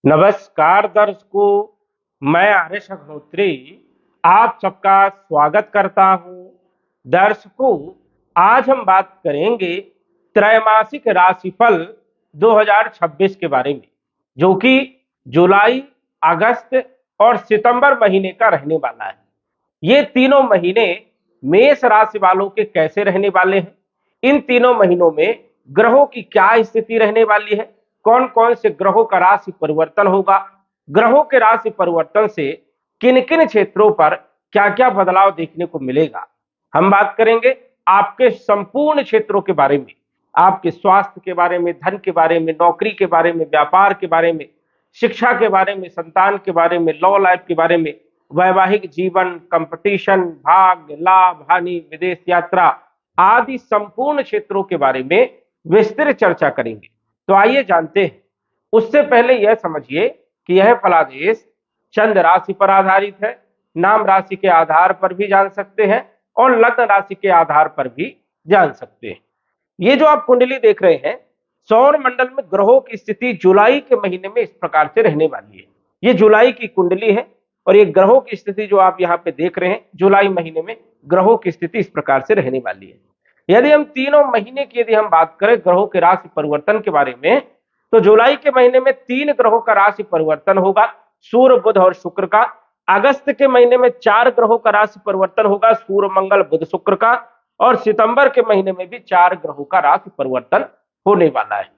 नमस्कार दर्शकों, मैं आर्यश अग्नोत्री आप सबका स्वागत करता हूं। दर्शकों, आज हम बात करेंगे त्रैमासिक राशिफल 2026 के बारे में, जो कि जुलाई, अगस्त और सितंबर महीने का रहने वाला है। ये तीनों महीने मेष राशि वालों के कैसे रहने वाले हैं, इन तीनों महीनों में ग्रहों की क्या स्थिति रहने वाली है, कौन कौन से ग्रहों का राशि परिवर्तन होगा, ग्रहों के राशि परिवर्तन से किन किन क्षेत्रों पर क्या क्या बदलाव देखने को मिलेगा। हम बात करेंगे आपके संपूर्ण क्षेत्रों के बारे में, आपके स्वास्थ्य के बारे में, धन के बारे में, नौकरी के बारे में, व्यापार के बारे में, शिक्षा के बारे में, संतान के बारे में, लॉ लाइफ के बारे में, वैवाहिक जीवन, कंपटीशन, भाग्य, लाभ, हानि, विदेश यात्रा आदि संपूर्ण क्षेत्रों के बारे में विस्तृत चर्चा करेंगे। तो आइए जानते हैं। उससे पहले यह समझिए कि यह फलादेश चंद्र राशि पर आधारित है। नाम राशि के आधार पर भी जान सकते हैं और लग्न राशि के आधार पर भी जान सकते हैं। ये जो आप कुंडली देख रहे हैं, सौर मंडल में ग्रहों की स्थिति जुलाई के महीने में इस प्रकार से रहने वाली है। ये जुलाई की कुंडली है और ये ग्रहों की स्थिति जो आप यहाँ पे देख रहे हैं, जुलाई महीने में ग्रहों की स्थिति इस प्रकार से रहने वाली है। यदि हम तीनों महीने की हम बात करें ग्रहों के राशि परिवर्तन के बारे में, तो जुलाई के महीने में 3 ग्रहों का राशि परिवर्तन होगा, सूर्य, बुध और शुक्र का। अगस्त के महीने में 4 ग्रहों का राशि परिवर्तन होगा, सूर्य, मंगल, बुध, शुक्र का। और सितंबर के महीने में भी 4 ग्रहों का राशि परिवर्तन होने वाला है।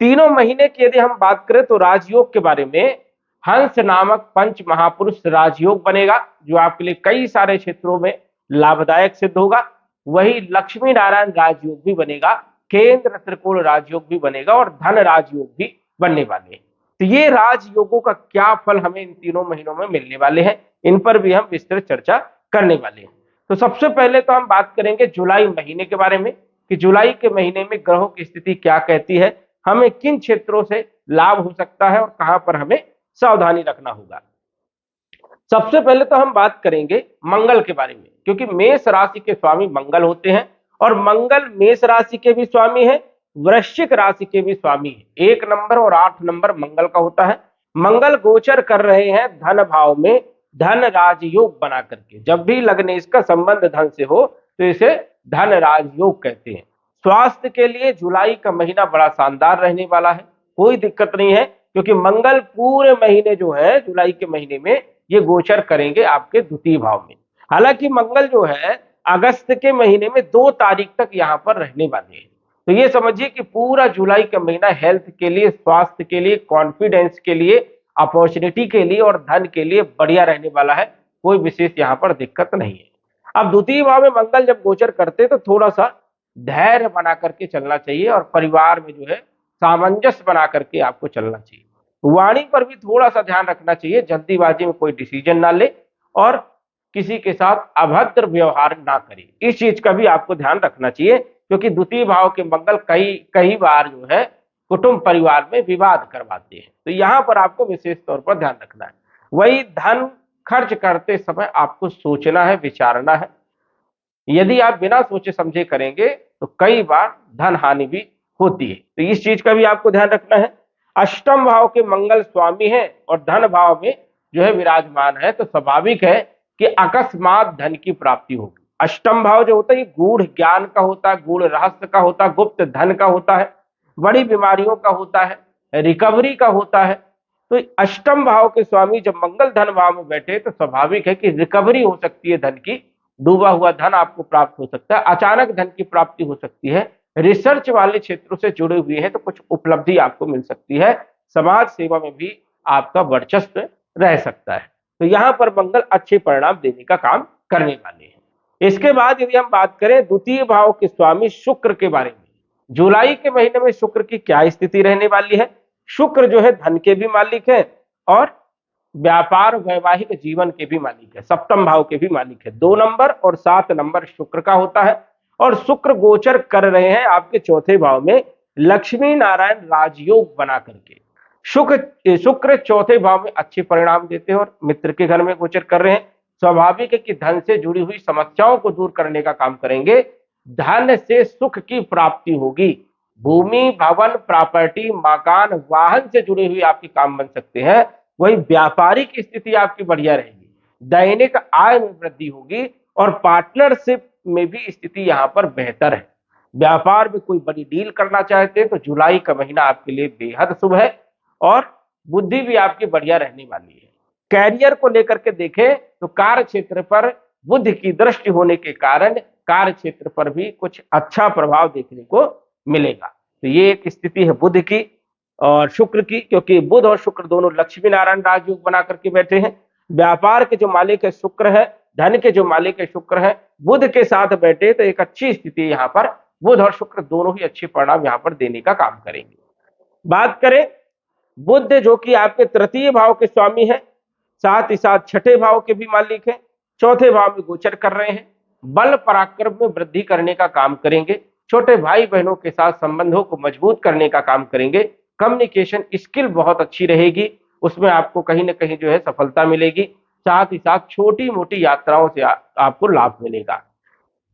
तीनों महीने की यदि हम बात करें तो राजयोग के बारे में हंस नामक पंच महापुरुष राजयोग बनेगा, जो आपके लिए कई सारे क्षेत्रों में लाभदायक सिद्ध होगा। वही लक्ष्मी नारायण राजयोग भी बनेगा, केंद्र त्रिकोण राजयोग भी बनेगा और धन राजयोग भी बनने वाले हैं। तो ये राजयोगों का क्या फल हमें इन तीनों महीनों में मिलने वाले हैं, इन पर भी हम विस्तृत चर्चा करने वाले हैं। तो सबसे पहले तो हम बात करेंगे जुलाई महीने के बारे में कि जुलाई के महीने में ग्रहों की स्थिति क्या कहती है, हमें किन क्षेत्रों से लाभ हो सकता है और कहां पर हमें सावधानी रखना होगा। सबसे पहले तो हम बात करेंगे मंगल के बारे में, क्योंकि मेष राशि के स्वामी मंगल होते हैं और मंगल मेष राशि के भी स्वामी है, वृश्चिक राशि के भी स्वामी है। 1 नंबर और 8 नंबर मंगल का होता है। मंगल गोचर कर रहे हैं धन भाव में, धन राजयोग बना करके। जब भी लग्न इसका संबंध धन से हो तो इसे धन राजयोग कहते हैं। स्वास्थ्य के लिए जुलाई का महीना बड़ा शानदार रहने वाला है, कोई दिक्कत नहीं है, क्योंकि मंगल पूरे महीने जो है जुलाई के महीने में ये गोचर करेंगे आपके द्वितीय भाव में। हालांकि मंगल जो है अगस्त के महीने में 2 तारीख तक यहाँ पर रहने वाले हैं। तो ये समझिए कि पूरा जुलाई का महीना हेल्थ के लिए, स्वास्थ्य के लिए, कॉन्फिडेंस के लिए, अपॉर्चुनिटी के लिए और धन के लिए बढ़िया रहने वाला है। कोई विशेष यहाँ पर दिक्कत नहीं है। अब द्वितीय भाव में मंगल जब गोचर करते तो थोड़ा सा धैर्य बना करके चलना चाहिए और परिवार में जो है सामंजस्य बना करके आपको चलना चाहिए। वाणी पर भी थोड़ा सा ध्यान रखना चाहिए, जल्दीबाजी में कोई डिसीजन ना ले और किसी के साथ अभद्र व्यवहार ना करे, इस चीज का भी आपको ध्यान रखना चाहिए, क्योंकि द्वितीय भाव के मंगल कई कई बार जो है कुटुंब परिवार में विवाद करवाते हैं। तो यहाँ पर आपको विशेष तौर पर ध्यान रखना है। वही धन खर्च करते समय आपको सोचना है, विचारना है। यदि आप बिना सोचे समझे करेंगे तो कई बार धन हानि भी होती है, तो इस चीज का भी आपको ध्यान रखना है। अष्टम भाव के मंगल स्वामी है और धन भाव में जो है विराजमान है, तो स्वाभाविक है कि अकस्मात धन की प्राप्ति होगी। अष्टम भाव जो होता है गूढ़ ज्ञान का होता है, गूढ़ रहस्य का होता है, गुप्त धन का होता है, बड़ी बीमारियों का होता है, रिकवरी का होता है। तो अष्टम भाव के स्वामी जब मंगल धन भाव में बैठे तो स्वाभाविक है कि रिकवरी हो सकती है, धन की डूबा हुआ धन आपको प्राप्त हो सकता है, अचानक धन की प्राप्ति हो सकती है। रिसर्च वाले क्षेत्रों से जुड़े हुए हैं तो कुछ उपलब्धि आपको मिल सकती है, समाज सेवा में भी आपका वर्चस्व रह सकता है। तो यहाँ पर मंगल अच्छे परिणाम देने का काम करने वाले हैं। इसके बाद यदि हम बात करें द्वितीय भाव के स्वामी शुक्र के बारे में, जुलाई के महीने में शुक्र की क्या स्थिति रहने वाली है। शुक्र जो है धन के भी मालिक है और व्यापार वैवाहिक जीवन के भी मालिक है, सप्तम भाव के भी मालिक है। 2 नंबर और 7 नंबर शुक्र का होता है और शुक्र गोचर कर रहे हैं आपके चौथे भाव में लक्ष्मी नारायण राजयोग बना करके। शुक्र चौथे भाव में अच्छे परिणाम देते हैं और मित्र के घर में गोचर कर रहे हैं। स्वाभाविक है कि धन से जुड़ी हुई समस्याओं को दूर करने का काम करेंगे, धन से सुख की प्राप्ति होगी। भूमि, भवन, प्रॉपर्टी, मकान, वाहन से जुड़े हुए आपके काम बन सकते हैं। वही व्यापारिक स्थिति आपकी बढ़िया रहेगी, दैनिक आय में वृद्धि होगी और पार्टनरशिप में भी स्थिति यहाँ पर बेहतर है। व्यापार में कोई बड़ी डील करना चाहते हैं तो जुलाई का महीना आपके लिए बेहद शुभ है और बुद्धि भी आपकी बढ़िया रहने वाली है। कैरियर को लेकर के देखें तो कार्य क्षेत्र पर बुध की दृष्टि होने के कारण कार्य क्षेत्र पर भी कुछ अच्छा प्रभाव देखने को मिलेगा। तो ये एक स्थिति है बुध की और शुक्र की, क्योंकि बुध और शुक्र दोनों लक्ष्मी नारायण राजयोग बना करके बैठे हैं। व्यापार के जो मालिक है शुक्र है, धन के जो मालिक है शुक्र है, बुध के साथ बैठे तो एक अच्छी स्थिति यहाँ पर बुध और शुक्र दोनों ही अच्छे परिणाम यहाँ पर देने का काम करेंगे। बात करें बुध जो कि आपके तृतीय भाव के स्वामी है, साथ ही साथ छठे भाव के भी मालिक है, चौथे भाव में गोचर कर रहे हैं, बल पराक्रम में वृद्धि करने का काम करेंगे, छोटे भाई बहनों के साथ संबंधों को मजबूत करने का काम करेंगे, कम्युनिकेशन स्किल बहुत अच्छी रहेगी, उसमें आपको कहीं ना कहीं जो है सफलता मिलेगी, साथ ही साथ छोटी मोटी यात्राओं से आपको लाभ मिलेगा।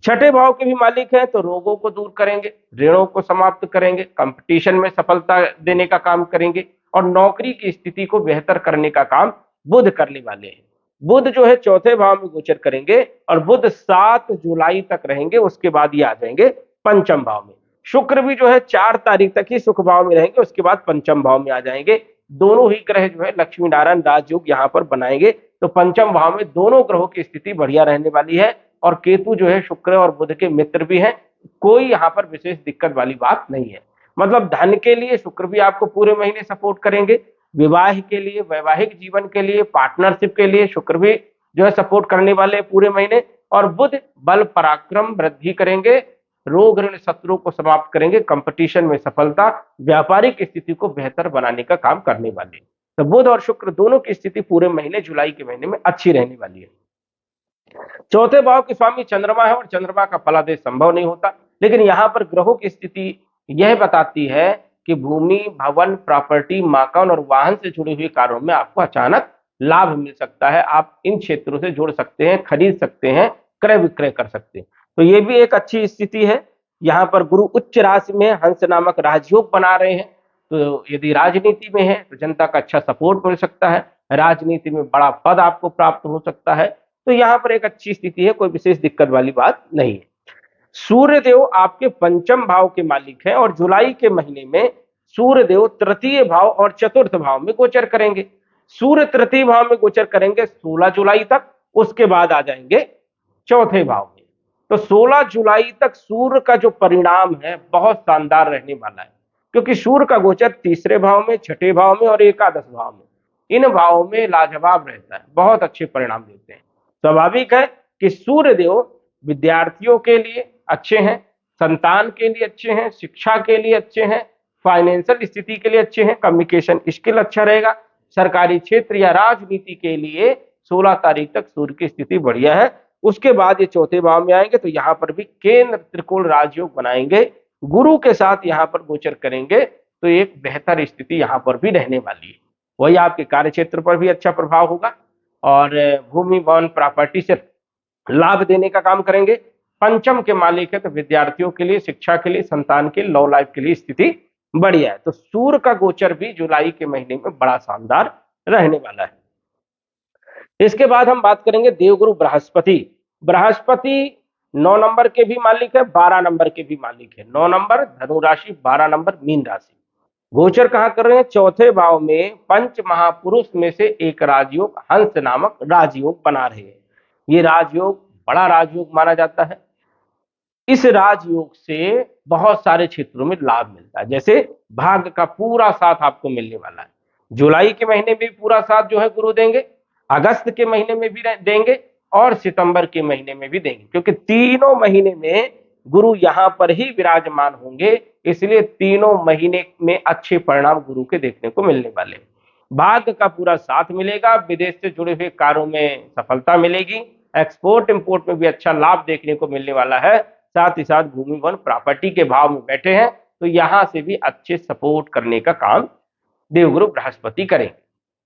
छठे भाव के भी मालिक हैं तो रोगों को दूर करेंगे, ऋणों को समाप्त करेंगे, कंपटीशन में सफलता देने का काम करेंगे और नौकरी की स्थिति को बेहतर करने का काम बुध करने वाले हैं। बुध जो है चौथे भाव में गोचर करेंगे और बुध 7 जुलाई तक रहेंगे, उसके बाद ये आ जाएंगे पंचम भाव में। शुक्र भी जो है 4 तारीख तक ही सुख भाव में रहेंगे, उसके बाद पंचम भाव में आ जाएंगे। दोनों ही ग्रह जो है लक्ष्मी नारायण राजयोग यहाँ पर बनाएंगे, तो पंचम भाव में दोनों ग्रहों की स्थिति बढ़िया रहने वाली है और केतु जो है शुक्र और बुध के मित्र भी हैं, कोई यहाँ पर विशेष दिक्कत वाली बात नहीं है। मतलब धन के लिए शुक्र भी आपको पूरे महीने सपोर्ट करेंगे, विवाह के लिए, वैवाहिक जीवन के लिए, पार्टनरशिप के लिए शुक्र भी जो है सपोर्ट करने वाले पूरे महीने, और बुध बल पराक्रम वृद्धि करेंगे, रोग ऋण शत्रु को समाप्त करेंगे, कंपटीशन में सफलता, व्यापारिक स्थिति को बेहतर बनाने का काम करने वाले। तो बुध और शुक्र दोनों की स्थिति पूरे महीने जुलाई के महीने में अच्छी रहने वाली है। चौथे भाव के स्वामी चंद्रमा है और चंद्रमा का फलादेश संभव नहीं होता, लेकिन यहाँ पर ग्रहों की स्थिति यह बताती है कि भूमि, भवन, प्रॉपर्टी, मकान और वाहन से जुड़े हुए कार्यों में आपको अचानक लाभ मिल सकता है। आप इन क्षेत्रों से जुड़ सकते हैं, खरीद सकते हैं, क्रय विक्रय कर सकते हैं, तो ये भी एक अच्छी स्थिति है। यहाँ पर गुरु उच्च राशि में हंस नामक राजयोग बना रहे हैं, तो यदि राजनीति में है तो जनता का अच्छा सपोर्ट मिल सकता है, राजनीति में बड़ा पद आपको प्राप्त हो सकता है, तो यहाँ पर एक अच्छी स्थिति है, कोई विशेष दिक्कत वाली बात नहीं है। सूर्य देव आपके पंचम भाव के मालिक हैं और जुलाई के महीने में सूर्य देव तृतीय भाव और चतुर्थ भाव में गोचर करेंगे। सूर्य तृतीय भाव में गोचर करेंगे 16 जुलाई तक, उसके बाद आ जाएंगे चौथे भाव में। तो 16 जुलाई तक सूर्य का जो परिणाम है बहुत शानदार रहने वाला है, क्योंकि सूर्य का गोचर तीसरे भाव में, छठे भाव में और एकादश भाव में, इन भावों में लाजवाब रहता है, बहुत अच्छे परिणाम देते हैं। स्वाभाविक है कि सूर्य देव विद्यार्थियों के लिए अच्छे हैं, संतान के लिए अच्छे हैं, शिक्षा के लिए अच्छे हैं, फाइनेंशियल स्थिति के लिए अच्छे हैं, कम्युनिकेशन स्किल अच्छा रहेगा, सरकारी क्षेत्र या राजनीति के लिए 16 तारीख तक सूर्य की स्थिति बढ़िया है। उसके बाद ये चौथे भाव में आएंगे तो यहाँ पर भी केंद्र त्रिकोण राजयोग बनाएंगे, गुरु के साथ यहाँ पर गोचर करेंगे, तो एक बेहतर स्थिति यहाँ पर भी रहने वाली है। वही आपके कार्य क्षेत्र पर भी अच्छा प्रभाव होगा और भूमि, भवन, प्रॉपर्टी से लाभ देने का काम करेंगे। पंचम के मालिक है तो विद्यार्थियों के लिए, शिक्षा के लिए, संतान के लव लाइफ के लिए स्थिति बढ़िया है। तो सूर्य का गोचर भी जुलाई के महीने में बड़ा शानदार रहने वाला है। इसके बाद हम बात करेंगे देवगुरु बृहस्पति। बृहस्पति 9 नंबर के भी मालिक है, 12 नंबर के भी मालिक है। 9 नंबर धनु राशि, 12 नंबर मीन राशि। गोचर कहाँ कर रहे हैं? चौथे भाव में पंच महापुरुष में से एक राजयोग हंस नामक राजयोग बना रहे हैं। ये राजयोग बड़ा राजयोग माना जाता है। इस राजयोग से बहुत सारे क्षेत्रों में लाभ मिलता है, जैसे भाग्य का पूरा साथ आपको मिलने वाला है। जुलाई के महीने में पूरा साथ जो है गुरु देंगे, अगस्त के महीने में भी देंगे और सितंबर के महीने में भी देंगे, क्योंकि तीनों महीने में गुरु यहाँ पर ही विराजमान होंगे, इसलिए तीनों महीने में अच्छे परिणाम गुरु के देखने को मिलने वाले। भाग्य का पूरा साथ मिलेगा, विदेश से जुड़े हुए कार्यों में सफलता मिलेगी, एक्सपोर्ट इंपोर्ट में भी अच्छा लाभ देखने को मिलने वाला है। साथ ही साथ भूमि, वन, प्रॉपर्टी के भाव में बैठे हैं तो यहां से भी अच्छे सपोर्ट करने का काम देवगुरु बृहस्पति करेंगे।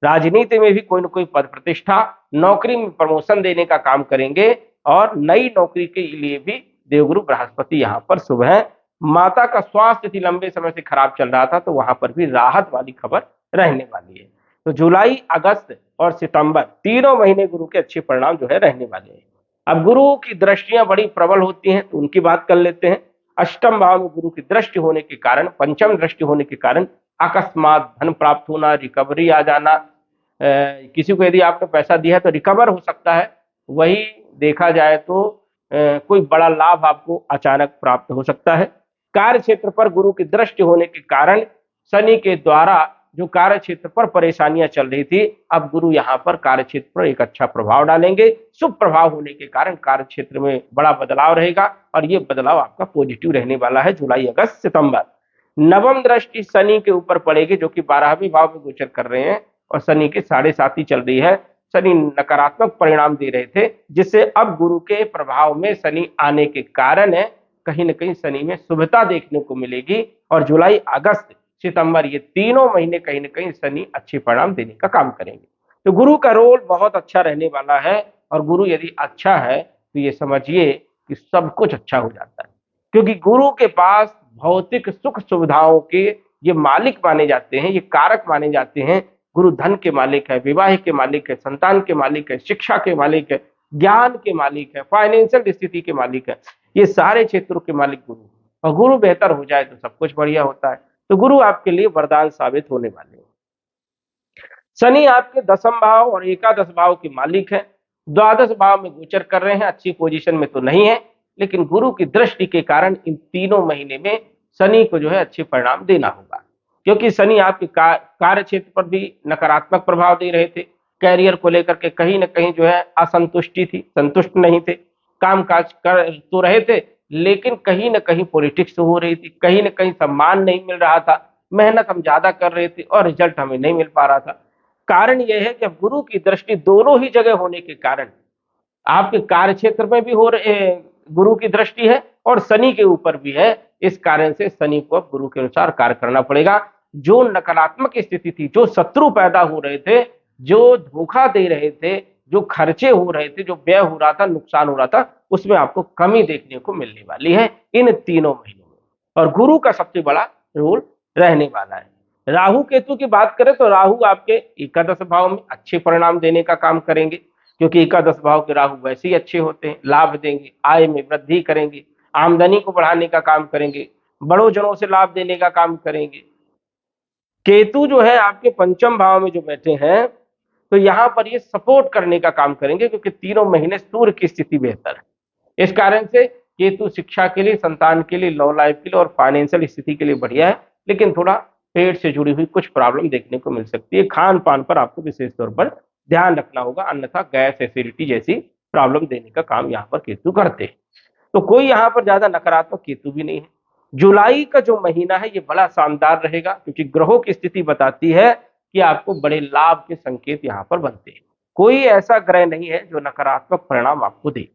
राजनीति में भी कोई ना कोई पद प्रतिष्ठा, नौकरी में प्रमोशन देने का काम करेंगे और नई नौकरी के लिए भी देवगुरु बृहस्पति यहाँ पर शुभ है। माता का स्वास्थ्य यदि लंबे समय से खराब चल रहा था तो वहां पर भी राहत वाली खबर रहने वाली है। तो जुलाई, अगस्त और सितंबर तीनों महीने गुरु के अच्छे परिणाम जो है रहने वाले हैं। अब गुरु की दृष्टियां बड़ी प्रबल होती हैं तो उनकी बात कर लेते हैं। अष्टम भाव में गुरु की दृष्टि होने के कारण, पंचम दृष्टि होने के कारण अकस्मात धन प्राप्त होना, रिकवरी आ जाना, किसी को यदि आपने पैसा दिया है तो रिकवर हो सकता है। वही देखा जाए तो कोई बड़ा लाभ आपको अचानक प्राप्त हो सकता है। कार्य क्षेत्र पर गुरु की दृष्टि होने के कारण शनि के द्वारा जो कार्य क्षेत्र पर परेशानियां चल रही थी, अब गुरु यहाँ पर कार्य क्षेत्र पर एक अच्छा प्रभाव डालेंगे। शुभ प्रभाव होने के कारण कार्य क्षेत्र में बड़ा बदलाव रहेगा और ये बदलाव आपका पॉजिटिव रहने वाला है जुलाई, अगस्त, सितंबर। नवम दृष्टि शनि के ऊपर पड़ेगी जो कि 12वें भाव में गोचर कर रहे हैं और शनि की 7.5 चल रही है। शनि नकारात्मक परिणाम दे रहे थे, जिससे अब गुरु के प्रभाव में शनि आने के कारण कहीं ना कहीं शनि में शुभता देखने को मिलेगी और जुलाई, अगस्त, सितंबर ये तीनों महीने कहीं ना कहीं शनि अच्छे परिणाम देने का काम करेंगे। तो गुरु का रोल बहुत अच्छा रहने वाला है और गुरु यदि अच्छा है तो ये समझिए कि सब कुछ अच्छा हो जाता है, क्योंकि गुरु के पास भौतिक सुख सुविधाओं के ये मालिक माने जाते हैं, ये कारक माने जाते हैं। गुरु धन के मालिक है, विवाह के मालिक है, संतान के मालिक है, शिक्षा के मालिक है, ज्ञान के मालिक है, फाइनेंशियल स्थिति के मालिक है, ये सारे क्षेत्रों के मालिक गुरु। और गुरु बेहतर हो जाए तो सब कुछ बढ़िया होता है। तो गुरु आपके लिए वरदान साबित होने वाले हैं। शनि आपके 10वें भाव और एकादश भाव के मालिक है, द्वादश भाव में गोचर कर रहे हैं। अच्छी पोजीशन में तो नहीं है, लेकिन गुरु की दृष्टि के कारण इन तीनों महीने में शनि को जो है अच्छे परिणाम देना होगा, क्योंकि शनि आपके कार्य क्षेत्र पर भी नकारात्मक प्रभाव दे रहे थे। कैरियर को लेकर के कहीं ना कहीं जो है असंतुष्टि थी, संतुष्ट नहीं थे। काम काज कर तो रहे थे, लेकिन कहीं ना कहीं पॉलिटिक्स हो रही थी, कहीं ना कहीं सम्मान नहीं मिल रहा था। मेहनत हम ज्यादा कर रहे थे और रिजल्ट हमें नहीं मिल पा रहा था। कारण यह है कि अब गुरु की दृष्टि दोनों ही जगह होने के कारण आपके कार्य क्षेत्र में भी गुरु की दृष्टि है और शनि के ऊपर भी है। इस कारण से शनि को अब गुरु के अनुसार कार्य करना पड़ेगा। जो नकारात्मक स्थिति थी, जो शत्रु पैदा हो रहे थे, जो धोखा दे रहे थे, जो खर्चे हो रहे थे, जो व्यय हो रहा था, नुकसान हो रहा था, उसमें आपको कमी देखने को मिलने वाली है इन तीनों महीनों में। और गुरु का सबसे बड़ा रोल रहने वाला है। राहु केतु की बात करें तो राहु आपके एकादश भाव में अच्छे परिणाम देने का काम करेंगे, क्योंकि एकादश भाव के राहु वैसे ही अच्छे होते हैं, लाभ देंगे, आय में वृद्धि करेंगे, आमदनी को बढ़ाने का काम करेंगे, बड़ों जनों से लाभ देने का काम करेंगे। केतु जो है आपके पंचम भाव में जो बैठे हैं, तो यहां पर ये सपोर्ट करने का काम करेंगे, क्योंकि तीनों महीने सूर्य की स्थिति बेहतर है। इस कारण से केतु शिक्षा के लिए, संतान के लिए, लव लाइफ के लिए और फाइनेंशियल स्थिति के लिए बढ़िया है। लेकिन थोड़ा पेट से जुड़ी हुई कुछ प्रॉब्लम देखने को मिल सकती है। खान पान पर आपको विशेष तौर पर ध्यान रखना होगा, अन्यथा गैस एसिडिटी जैसी प्रॉब्लम देने का काम यहाँ पर केतु करते हैं। तो कोई यहाँ पर ज्यादा नकारात्मक केतु भी नहीं है। जुलाई का जो महीना है ये बड़ा शानदार रहेगा, क्योंकि ग्रहों की स्थिति बताती है कि आपको बड़े लाभ के संकेत यहाँ पर बनते हैं। कोई ऐसा ग्रह नहीं है जो नकारात्मक परिणाम आपको दे।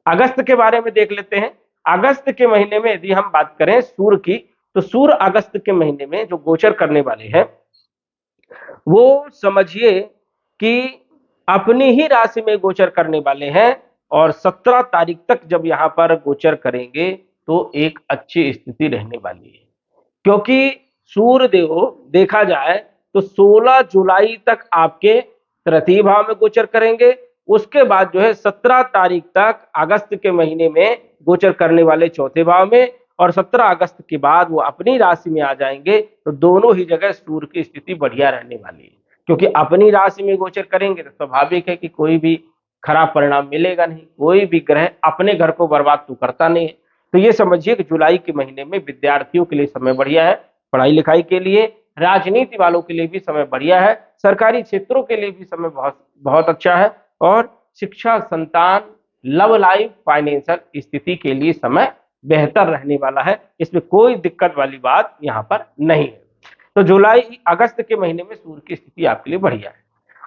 अगस्त के बारे में देख लेते हैं। अगस्त के महीने में यदि हम बात करें सूर्य की, तो सूर्य अगस्त के महीने में जो गोचर करने वाले हैं, वो समझिए कि अपनी ही राशि में गोचर करने वाले हैं और 17 तारीख तक जब यहां पर गोचर करेंगे तो एक अच्छी स्थिति रहने वाली है। क्योंकि सूर्य देव देखा जाए तो 16 जुलाई तक आपके तृतीय भाव में गोचर करेंगे। उसके बाद जो है 17 तारीख तक अगस्त के महीने में गोचर करने वाले चौथे भाव में, और 17 अगस्त के बाद वो अपनी राशि में आ जाएंगे। तो दोनों ही जगह सूर्य की स्थिति बढ़िया रहने वाली है, क्योंकि अपनी राशि में गोचर करेंगे तो स्वाभाविक है कि कोई भी खराब परिणाम मिलेगा नहीं। कोई भी ग्रह अपने घर को बर्बाद तो करता नहीं है। तो ये समझिए कि जुलाई के महीने में विद्यार्थियों के लिए समय बढ़िया है, पढ़ाई लिखाई के लिए, राजनीति वालों के लिए भी समय बढ़िया है, सरकारी क्षेत्रों के लिए भी समय बहुत बहुत अच्छा है, और शिक्षा, संतान, लव लाइफ, फाइनेंशियल स्थिति के लिए समय बेहतर रहने वाला है। इसमें कोई दिक्कत वाली बात यहाँ पर नहीं है। तो जुलाई अगस्त के महीने में सूर्य की स्थिति आपके लिए बढ़िया है।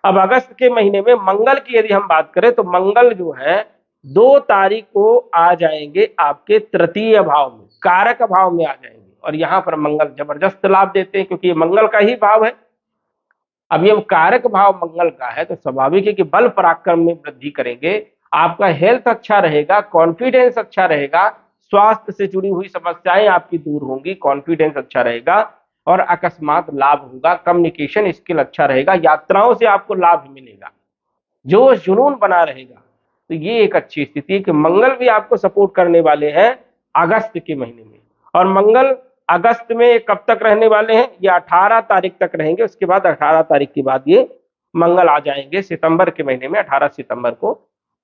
अब अगस्त के महीने में मंगल की यदि हम बात करें तो मंगल जो है 2 तारीख को आ जाएंगे आपके तृतीय भाव में, कारक भाव में आ जाएंगे, और यहां पर मंगल जबरदस्त लाभ देते हैं, क्योंकि ये मंगल का ही भाव है। अब ये कारक भाव मंगल का है तो स्वाभाविक है कि बल पराक्रम में वृद्धि करेंगे, आपका हेल्थ अच्छा रहेगा, कॉन्फिडेंस अच्छा रहेगा, स्वास्थ्य से जुड़ी हुई समस्याएं आपकी दूर होंगी, कॉन्फिडेंस अच्छा रहेगा और अकस्मात लाभ होगा, कम्युनिकेशन स्किल अच्छा रहेगा, यात्राओं से आपको लाभ मिलेगा, जोश जुनून बना रहेगा। तो ये एक अच्छी स्थिति है कि मंगल भी आपको सपोर्ट करने वाले हैं अगस्त के महीने में। और मंगल अगस्त में कब तक रहने वाले हैं? ये 18 तारीख तक रहेंगे। उसके बाद 18 तारीख के बाद ये मंगल आ जाएंगे सितंबर के महीने में, 18 सितंबर को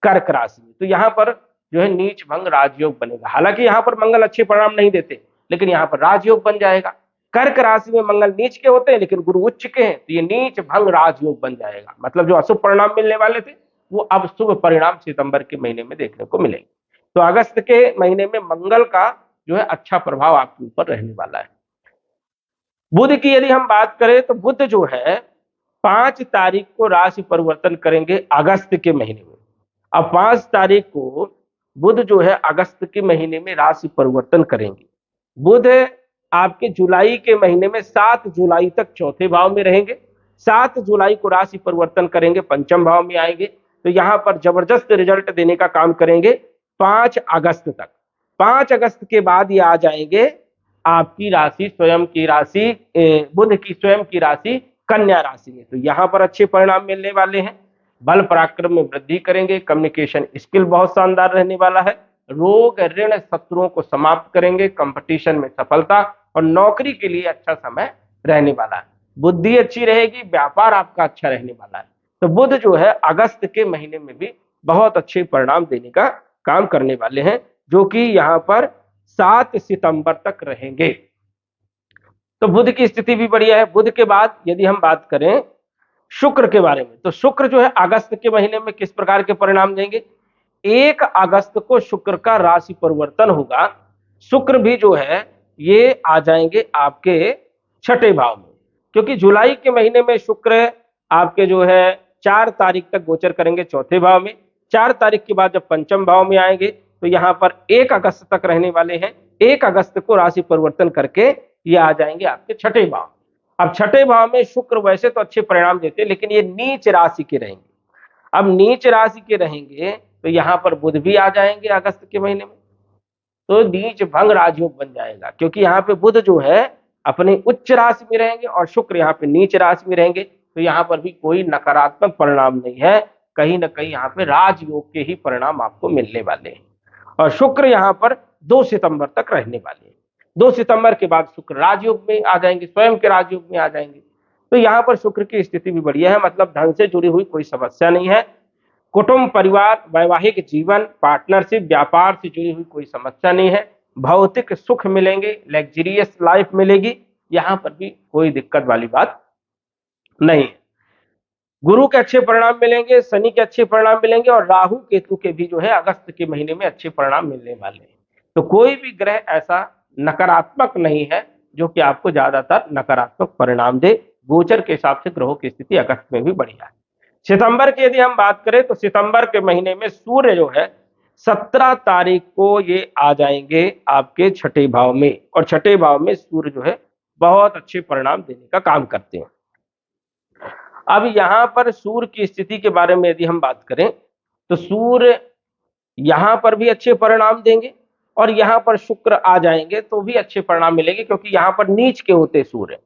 कर्क राशि में। तो यहाँ पर जो है नीच भंग राजयोग बनेगा। हालांकि यहाँ पर मंगल अच्छे परिणाम नहीं देते, लेकिन यहाँ पर राजयोग बन जाएगा। कर्क राशि में मंगल नीच के होते हैं लेकिन गुरु उच्च के हैं, तो ये नीच भंग राजयोग बन जाएगा। मतलब जो अशुभ परिणाम मिलने वाले थे वो अब शुभ परिणाम सितंबर के महीने में देखने को मिलेंगे। तो अगस्त के महीने में मंगल का जो है अच्छा प्रभाव आपके ऊपर रहने वाला है। बुध की यदि हम बात करें तो बुध जो है 5 तारीख को राशि परिवर्तन करेंगे अगस्त के महीने में। अब 5 तारीख को बुध जो है अगस्त के महीने में राशि परिवर्तन करेंगे। बुध आपके जुलाई के महीने में 7 जुलाई तक चौथे भाव में रहेंगे। 7 जुलाई को राशि परिवर्तन करेंगे, पंचम भाव में आएंगे। तो यहां पर जबरदस्त रिजल्ट देने का काम करेंगे 5 अगस्त तक। 5 अगस्त के बाद ये आ जाएंगे आपकी राशि, स्वयं की राशि, बुध की स्वयं की राशि कन्या राशि में। तो यहां पर अच्छे परिणाम मिलने वाले हैं। बल पराक्रम में वृद्धि करेंगे, कम्युनिकेशन स्किल बहुत शानदार रहने वाला है, रोग ऋण शत्रुओं को समाप्त करेंगे, कंपटीशन में सफलता और नौकरी के लिए अच्छा समय रहने वाला है। बुद्धि अच्छी रहेगी, व्यापार आपका अच्छा रहने वाला है। तो बुध जो है अगस्त के महीने में भी बहुत अच्छे परिणाम देने का काम करने वाले हैं, जो कि यहाँ पर 7 सितंबर तक रहेंगे। तो बुध की स्थिति भी बढ़िया है। बुध के बाद यदि हम बात करें शुक्र के बारे में, तो शुक्र जो है अगस्त के महीने में किस प्रकार के परिणाम देंगे? 1 अगस्त को शुक्र का राशि परिवर्तन होगा। शुक्र भी जो है ये आ जाएंगे आपके छठे भाव में, क्योंकि जुलाई के महीने में शुक्र आपके जो है 4 तारीख तक गोचर करेंगे चौथे भाव में। 4 तारीख के बाद जब पंचम भाव में आएंगे तो यहाँ पर 1 अगस्त तक रहने वाले हैं। 1 अगस्त को राशि परिवर्तन करके ये आ जाएंगे आपके छठे भाव। अब छठे भाव में शुक्र वैसे तो अच्छे परिणाम देते हैं, लेकिन ये नीच राशि के रहेंगे। अब नीच राशि के रहेंगे तो यहाँ पर बुध भी आ जाएंगे अगस्त के महीने में। तो नीच भंग राजयोग बन जाएगा, क्योंकि यहाँ पे बुध जो है अपने उच्च राशि में रहेंगे और शुक्र यहाँ पे नीच राशि में रहेंगे। तो यहाँ पर भी कोई नकारात्मक परिणाम नहीं है, कहीं ना कहीं यहाँ पे राजयोग के ही परिणाम आपको मिलने वाले हैं। और शुक्र यहाँ पर 2 सितंबर तक रहने वाले हैं। 2 सितंबर के बाद शुक्र राजयोग में आ जाएंगे, स्वयं के राजयोग में आ जाएंगे। तो यहाँ पर शुक्र की स्थिति भी बढ़िया है, मतलब धन से जुड़ी हुई कोई समस्या नहीं है। कुटुंब, परिवार, वैवाहिक जीवन, पार्टनरशिप, व्यापार से जुड़ी हुई कोई समस्या नहीं है। भौतिक सुख मिलेंगे, लग्जरियस लाइफ मिलेगी, यहाँ पर भी कोई दिक्कत वाली बात नहीं है। गुरु के अच्छे परिणाम मिलेंगे, शनि के अच्छे परिणाम मिलेंगे और राहु केतु के भी जो है अगस्त के महीने में अच्छे परिणाम मिलने वाले हैं। तो कोई भी ग्रह ऐसा नकारात्मक नहीं है जो कि आपको ज्यादातर नकारात्मक परिणाम दे। गोचर के हिसाब से ग्रहों की स्थिति अगस्त में भी बढ़िया है। सितंबर की यदि हम बात करें तो सितंबर के महीने में सूर्य जो है 17 तारीख को ये आ जाएंगे आपके छठे भाव में, और छठे भाव में सूर्य जो है बहुत अच्छे परिणाम देने का काम करते हैं। अब यहां पर सूर्य की स्थिति के बारे में यदि हम बात करें तो सूर्य यहां पर भी अच्छे परिणाम देंगे और यहां पर शुक्र आ जाएंगे तो भी अच्छे परिणाम मिलेंगे, क्योंकि यहां पर नीच के होते सूर्य।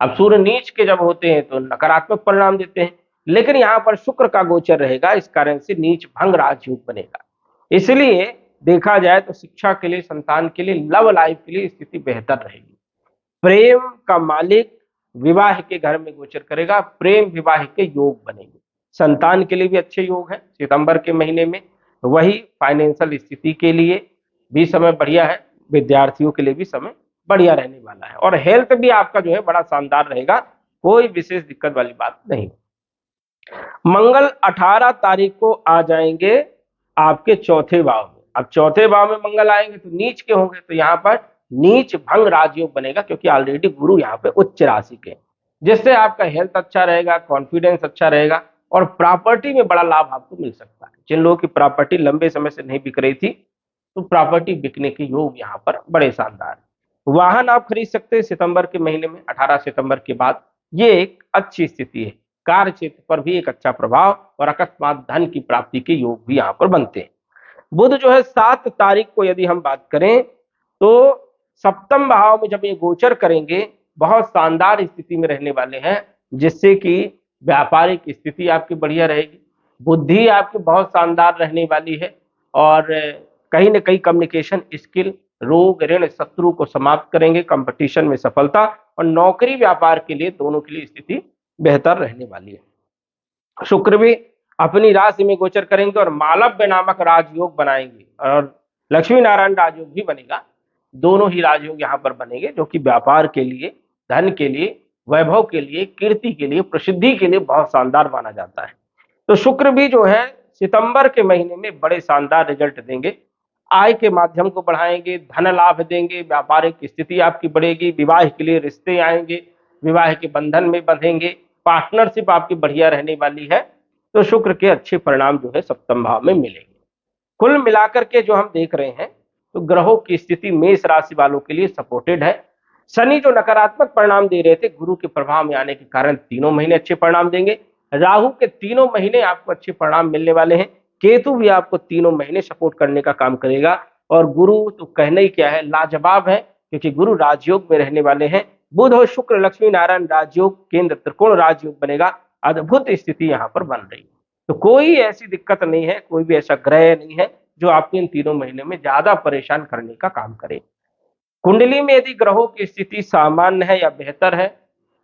अब सूर्य नीच के जब होते हैं तो नकारात्मक परिणाम देते हैं, लेकिन यहाँ पर शुक्र का गोचर रहेगा, इस कारण से नीच भंग राजयोग बनेगा। इसलिए देखा जाए तो शिक्षा के लिए, संतान के लिए, लव लाइफ के लिए स्थिति बेहतर रहेगी। प्रेम का मालिक विवाह के घर में गोचर करेगा, प्रेम विवाह के योग बनेंगे। संतान के लिए भी अच्छे योग हैं सितंबर के महीने में। वही फाइनेंशियल स्थिति के लिए भी समय बढ़िया है, विद्यार्थियों के लिए भी समय बढ़िया रहने वाला है, और हेल्थ भी आपका जो है बड़ा शानदार रहेगा, कोई विशेष दिक्कत वाली बात नहीं। मंगल 18 तारीख को आ जाएंगे आपके चौथे भाव में। अब चौथे भाव में मंगल आएंगे तो नीच के होंगे, तो यहाँ पर नीच भंग राजयोग बनेगा, क्योंकि ऑलरेडी गुरु यहाँ पे उच्च राशि के, जिससे आपका हेल्थ अच्छा रहेगा, कॉन्फिडेंस अच्छा रहेगा और प्रॉपर्टी में बड़ा लाभ आपको मिल सकता है। जिन लोगों की प्रॉपर्टी लंबे समय से नहीं बिक रही थी तो प्रॉपर्टी बिकने के योग यहाँ पर बड़े शानदार। वाहन आप खरीद सकते हैं सितंबर के महीने में, 18 सितंबर के बाद। ये एक अच्छी स्थिति है। कार्य क्षेत्र पर भी एक अच्छा प्रभाव और अकस्मात धन की प्राप्ति के योग भी यहाँ पर बनते हैं। बुध जो है 7 तारीख को यदि हम बात करें तो सप्तम भाव में जब ये गोचर करेंगे बहुत शानदार स्थिति में रहने वाले हैं, जिससे कि व्यापारिक स्थिति आपकी बढ़िया रहेगी, बुद्धि आपकी बहुत शानदार रहने वाली है और कहीं ना कहीं कम्युनिकेशन स्किल, रोग ऋण शत्रु को समाप्त करेंगे, कंपटीशन में सफलता और नौकरी व्यापार के लिए दोनों के लिए स्थिति बेहतर रहने वाली है। शुक्र भी अपनी राशि में गोचर करेंगे और मालव्य नामक राजयोग बनाएंगे और लक्ष्मी नारायण राजयोग भी बनेगा। दोनों ही राजयोग यहाँ पर बनेंगे जो कि व्यापार के लिए, धन के लिए, वैभव के लिए, कीर्ति के लिए, प्रसिद्धि के लिए बहुत शानदार माना जाता है। तो शुक्र भी जो है सितंबर के महीने में बड़े शानदार रिजल्ट देंगे, आय के माध्यम को बढ़ाएंगे, धन लाभ देंगे, व्यापारिक स्थिति आपकी बढ़ेगी, विवाह के लिए रिश्ते आएंगे, विवाह के बंधन में बंधेंगे, पार्टनरशिप आपकी बढ़िया रहने वाली है। तो शुक्र के अच्छे परिणाम जो है सप्तम भाव में मिलेंगे। कुल मिलाकर के जो हम देख रहे हैं तो ग्रहों की स्थिति मेष राशि वालों के लिए सपोर्टेड है। शनि जो नकारात्मक परिणाम दे रहे थे, गुरु के प्रभाव में आने के कारण तीनों महीने अच्छे परिणाम देंगे। राहु के तीनों महीने आपको अच्छे परिणाम मिलने वाले हैं। केतु भी आपको तीनों महीने सपोर्ट करने का काम करेगा और गुरु तो कहना ही क्या है, लाजवाब है, क्योंकि गुरु राजयोग में रहने वाले हैं। बुध और शुक्र लक्ष्मी नारायण राजयोग केंद्र त्रिकोण राजयोग बनेगा। अद्भुत स्थिति यहाँ पर बन रही है। तो कोई ऐसी दिक्कत नहीं है, कोई भी ऐसा ग्रह नहीं है जो आपको इन तीनों महीने में ज्यादा परेशान करने का काम करे। कुंडली में यदि ग्रहों की स्थिति सामान्य है या बेहतर है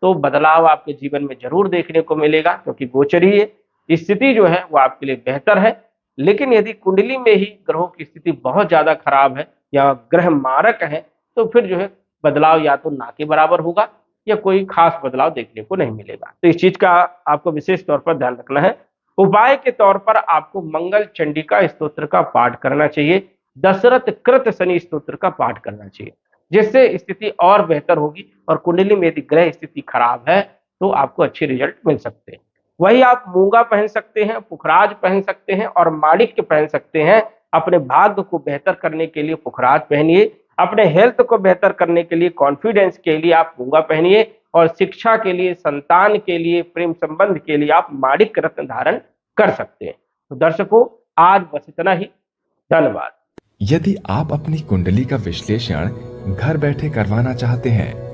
तो बदलाव आपके जीवन में जरूर देखने को मिलेगा, क्योंकि गोचरीय स्थिति जो है वो आपके लिए बेहतर है। लेकिन यदि कुंडली में ही ग्रहों की स्थिति बहुत ज्यादा खराब है या ग्रह मारक है तो फिर जो है बदलाव या तो ना के बराबर होगा या कोई खास बदलाव देखने को नहीं मिलेगा। तो इस चीज का आपको विशेष तौर पर ध्यान रखना है। उपाय के तौर पर आपको मंगल चंडिका स्तोत्र का पाठ करना चाहिए, दशरथ कृत शनि स्तोत्र का पाठ करना चाहिए, जिससे स्थिति और बेहतर होगी। और कुंडली में यदि ग्रह स्थिति खराब है तो आपको अच्छे रिजल्ट मिल सकते हैं। वही आप मूंगा पहन सकते हैं, पुखराज पहन सकते हैं और माणिक्य पहन सकते हैं। अपने भाग्य को बेहतर करने के लिए पुखराज पहनिए, अपने हेल्थ को बेहतर करने के लिए, कॉन्फिडेंस के लिए आप मूंगा पहनिए और शिक्षा के लिए, संतान के लिए, प्रेम संबंध के लिए आप माणिक्य रत्न धारण कर सकते हैं। तो दर्शकों, आज बस इतना ही। धन्यवाद। यदि आप अपनी कुंडली का विश्लेषण घर बैठे करवाना चाहते हैं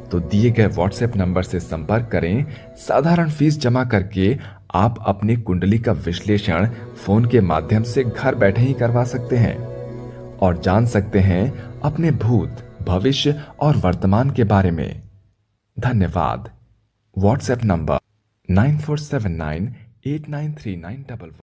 तो दिए गए व्हाट्सएप नंबर से संपर्क करें। साधारण फीस जमा करके आप अपनी कुंडली का विश्लेषण फोन के माध्यम से घर बैठे ही करवा सकते हैं और जान सकते हैं अपने भूत, भविष्य और वर्तमान के बारे में। धन्यवाद। WhatsApp number 9479893911।